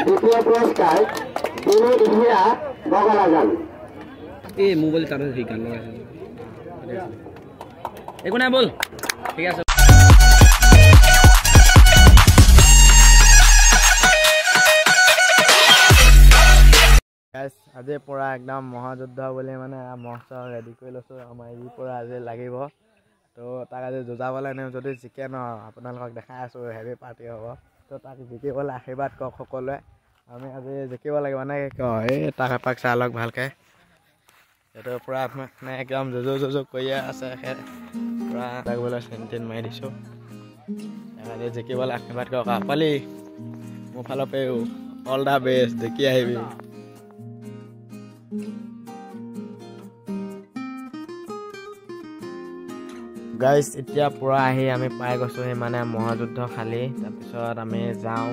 দ্বিতীয় পুৰস্কাৰ দিনু ইন্দিৰা বগলাজান। এই মোবাইল তাৰ সেই গান লগাইছে একো নাই বল ঠিক আছে। আজিৰ পৰা একদম মহাযুদ্ধ বুলি মানে মহচ ৰেডি কৰি লৈছোঁ। আমাৰ এই পৰা আজি লাগিব তো তাক আজি যুঁজাবলৈ নিওঁ। যদি জিকে ন আপোনালোকক দেখাই আছোঁ হেভি পাৰ্টি হ'ব। তো তাক জিকিবলৈ আশীৰ্বাদ কৰক সকলোৱে। আমি আজি জিকিব লাগিব মানে কয় এই তাক এপাক চাই লওক ভালকৈ। এইটো পূৰা মানে একদম যুঁজু কৰিয়ে আছে পূৰা লাগিবলৈ চেন মাৰি দিছোঁ। আজি জিকিবলৈ আশীৰ্বাদ কৰক। পালি মোৰ ফালৰ পৰাও অল দ্য বেষ্ট, জিকি আহিবি। গাইজ এতিয়া পূৰা আহি আমি পাই গৈছোঁহি মানে মহাযুদ্ধ খালি। তাৰপিছত আমি যাওঁ।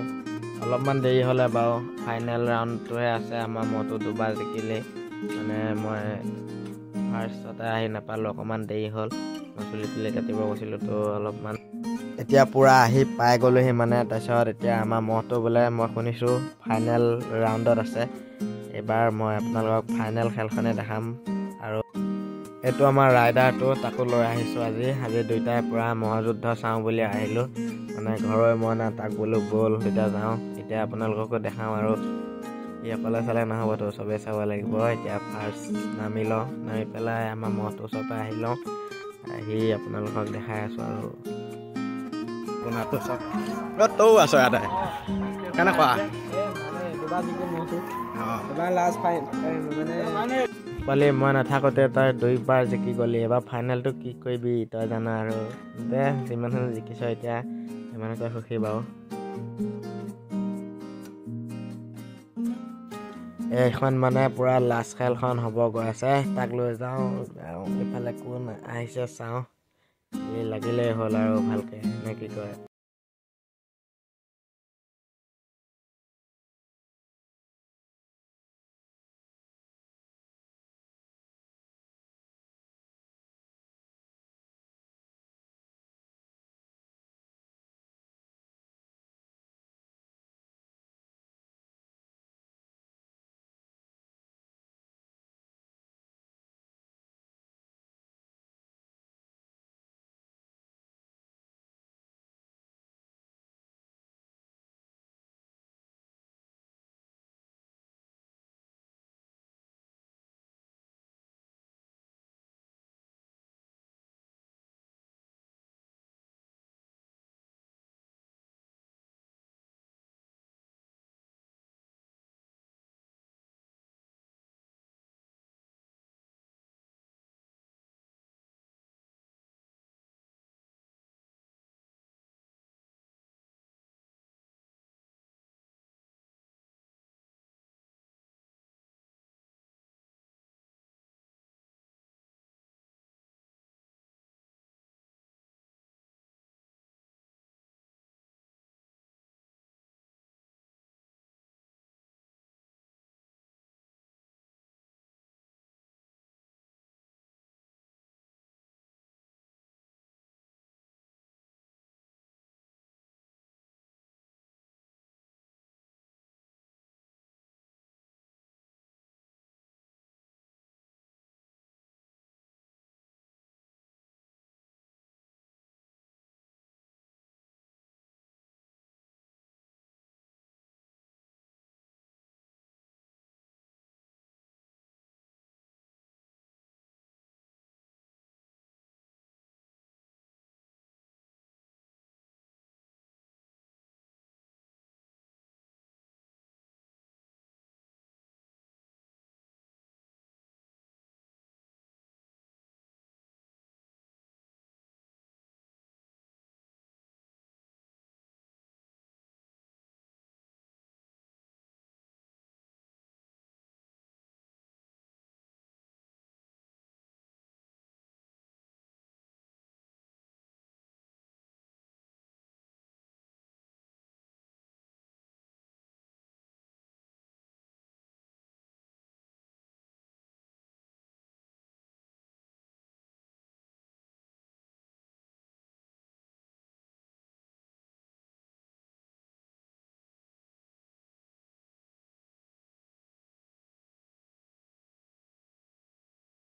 অলপমান দেৰি হ'লে বাৰু ফাইনেল ৰাউণ্ডটোহে আছে। আমাৰ মইতো দুবাৰ জিকিলেই মানে মই ফাৰ্ষ্টতে আহি নাপালোঁ, অকণমান দেৰি হ'ল। মই চুলি তুলি কাটিব গৈছিলোঁ তো অলপমান। এতিয়া পূৰা আহি পাই গ'লোহি মানে। তাৰপিছত এতিয়া আমাৰ মহটো বোলে মই শুনিছোঁ ফাইনেল ৰাউণ্ডত আছে। এইবাৰ মই আপোনালোকক ফাইনেল খেলখনে দেখাম। আৰু এইটো আমাৰ ৰাইডাৰটো, তাকো লৈ আহিছোঁ আজি দুইটাই পূৰা মহাযুদ্ধ চাওঁ বুলি আহিলোঁ মানে ঘৰৰে মই না তাক বোলো ব'ল দুইটা যাওঁ। এতিয়া আপোনালোককো দেখাওঁ আৰু ই অকলে চালে নহ'বতো, চবেই চাব লাগিব। এতিয়া ফাৰ্ষ্ট নামি লওঁ, নামি পেলাই আমাৰ মহটো ওচৰৰ পৰা আহি লওঁ। আহি আপোনালোকক দেখাই আছোঁ আৰু কোনাটো চব তৌ আছ ইয়াতে কেনেকুৱা পালি মই নাথাকোঁতে তই দুইবাৰ জিকি গ'লি। এবাৰ ফাইনেলটো কি কৰিবি তই জানা আৰু দে যিমান জিকিছ এতিয়া সিমানকে সুখী বাৰু। এইখন মানে পূৰা লাষ্ট খেলখন হ'ব গৈ আছে। তাক লৈ যাওঁ এইফালে কোন আহিছে চাওঁ। এই লাগিলেই হ'ল আৰু ভালকৈ নে কি কয়।